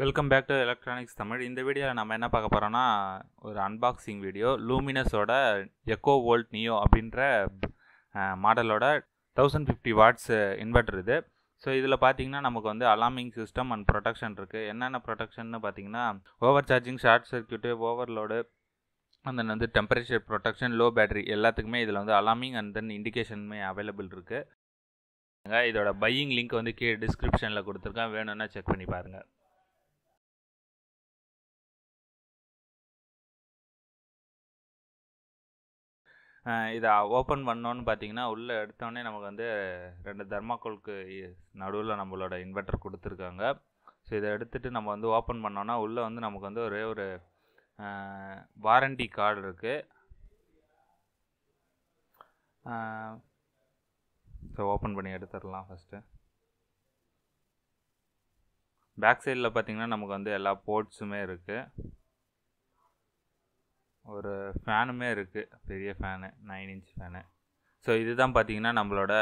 Welcome back to electronics Tamil. இந்த வீடியோவில் நம்ம என்ன பார்க்க போகிறோன்னா, ஒரு அன்பாக்சிங் வீடியோ. லூமினஸோட எக்கோ வோல்ட் நியோ அப்படின்ற மாடலோட 1050 வாட்ஸ் இன்வெர்டர் இது. ஸோ இதில் பார்த்தீங்கன்னா நமக்கு வந்து அலார்மிங் சிஸ்டம் அண்ட் ப்ரொடெக்ஷன் இருக்குது. என்னென்ன ப்ரொடெக்ஷன்னு பார்த்தீங்கன்னா, over charging, short circuit, overload, and then வந்து டெம்பரேச்சர் ப்ரொடெக்ஷன், லோ பேட்டரி எல்லாத்துக்குமே இதில் வந்து அலார்மிங் அண்ட் தென் இண்டிகேஷனுமே அவைலபிள் இருக்குது. இதோட பையிங் லிங்க் வந்து கீழே டிஸ்கிரிப்ஷனில் கொடுத்துருக்கேன், வேணும்னா செக் பண்ணி பாருங்கள். இதை ஓப்பன் பண்ணோன்னு பார்த்தீங்கன்னா, உள்ளே எடுத்தோடனே நமக்கு வந்து 2 தர்மாக்கோலுக்கு நடுவில் நம்மளோட இன்வெர்டர் கொடுத்துருக்காங்க. ஸோ இதை எடுத்துகிட்டு நம்ம வந்து ஓப்பன் பண்ணோன்னா உள்ளே வந்து நமக்கு வந்து ஒரே ஒரு வாரண்டி கார்டு இருக்குது. ஸோ ஓப்பன் பண்ணி எடுத்துடலாம். ஃபஸ்ட்டு பேக் சைடில் பார்த்தீங்கன்னா நமக்கு வந்து எல்லா போர்ட்ஸுமே இருக்குது. ஒரு ஃபேனுமே இருக்குது, பெரிய ஃபேனு, 9 இன்ச் ஃபேனு. ஸோ இதுதான் பார்த்தீங்கன்னா நம்மளோட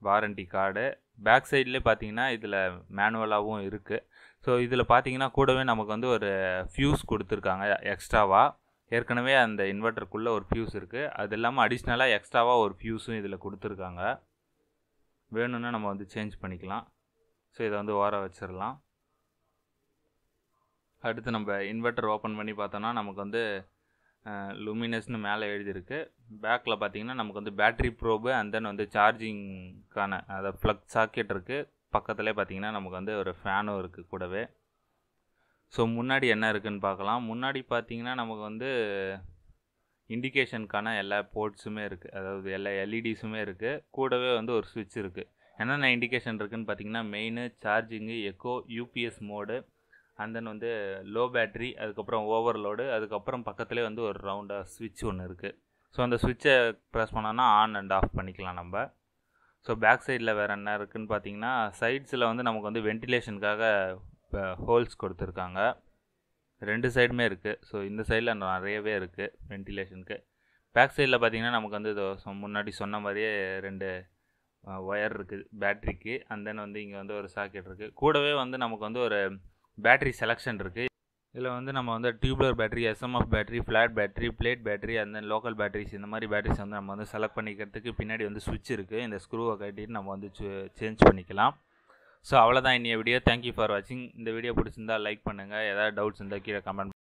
வாரண்டி கார்டு. பேக் சைட்லேயே பார்த்தீங்கன்னா இதில் மேனுவலாகவும் இருக்குது. ஸோ இதில் பார்த்தீங்கன்னா கூடவே நமக்கு வந்து ஒரு ஃபியூஸ் கொடுத்துருக்காங்க எக்ஸ்ட்ராவாக. ஏற்கனவே அந்த இன்வெர்ட்டருக்குள்ளே ஒரு ஃபியூஸ் இருக்குது, அது இல்லாமல் அடிஷ்னலாக எக்ஸ்ட்ராவாக ஒரு ஃபியூஸும் இதில் கொடுத்துருக்காங்க. வேணும்னா நம்ம வந்து சேஞ்ச் பண்ணிக்கலாம். ஸோ இதை வந்து ஓர வச்சிடலாம். அடுத்து நம்ம இன்வெர்ட்டர் ஓப்பன் பண்ணி பார்த்தோன்னா நமக்கு வந்து லூமினஸ்னு மேலே எழுதியிருக்கு. பேக்கில் பார்த்தீங்கன்னா நமக்கு வந்து பேட்ரி ப்ரோபு அண்ட் தென் வந்து சார்ஜிங்க்கான அதை ப்ளக் சாக்கெட் இருக்குது. பக்கத்துலேயே பார்த்தீங்கன்னா நமக்கு வந்து ஒரு ஃபேனும் இருக்குது கூடவே. ஸோ முன்னாடி என்ன இருக்குதுன்னு பார்க்கலாம். முன்னாடி பார்த்தீங்கன்னா நமக்கு வந்து இண்டிகேஷனுக்கான எல்லா போர்ட்ஸுமே இருக்குது, அதாவது எல்லா எல்இடிஸுமே இருக்குது. கூடவே வந்து ஒரு ஸ்விட்ச் இருக்குது. என்னென்ன இண்டிகேஷன் இருக்குதுன்னு பார்த்தீங்கன்னா, main, charging, echo, UPS mode, and then வந்து லோ பேட்ரி, அதுக்கப்புறம் ஓவர்லோடு, அதுக்கப்புறம் பக்கத்துலேயே வந்து ஒரு ரவுண்டாக ஸ்விட்ச் ஒன்று இருக்குது. ஸோ அந்த ஸ்விட்சை ப்ரெஸ் பண்ணோன்னா ஆன் அண்ட் ஆஃப் பண்ணிக்கலாம் நம்ம. ஸோ பேக் சைடில் வேறு என்ன இருக்குதுன்னு பார்த்தீங்கன்னா, சைட்ஸில் வந்து நமக்கு வந்து வென்டிலேஷனுக்காக ஹோல்ஸ் கொடுத்துருக்காங்க. 2 சைடுமே இருக்குது. ஸோ இந்த சைடில் நிறையவே இருக்குது வென்டிலேஷனுக்கு. பேக் சைடில் பார்த்தீங்கன்னா நமக்கு வந்து முன்னாடி சொன்ன மாதிரியே 2 ஒயர் இருக்குது பேட்ரிக்கு. அண்ட் தென் வந்து இங்கே வந்து ஒரு சாக்கெட் இருக்குது. கூடவே வந்து நமக்கு வந்து ஒரு பேட்ரி செலெக்ஷன் இருக்குது. இதில் வந்து நம்ம வந்து tubular battery, SMF battery, flat battery, plate battery, and then local batteries, இந்த மாதிரி பேட்ரிஸ் வந்து நம்ம வந்து செலக்ட் பண்ணிக்கிறதுக்கு பின்னாடி வந்து ஸ்விட்ச் இருக்குது. இந்த ஸ்க்ரூவை கட்டிட்டு நம்ம வந்து சேஞ்ச் பண்ணிக்கலாம். ஸோ அவ்வளோதான் இன்னைய வீடியோ. தேங்க்யூ ஃபார் வாட்சிங். இந்த வீடியோ பிடிச்சிருந்தா லைக் பண்ணுங்கள். ஏதாவது டவுட்ஸ் இருந்தால் கீழே கமெண்ட்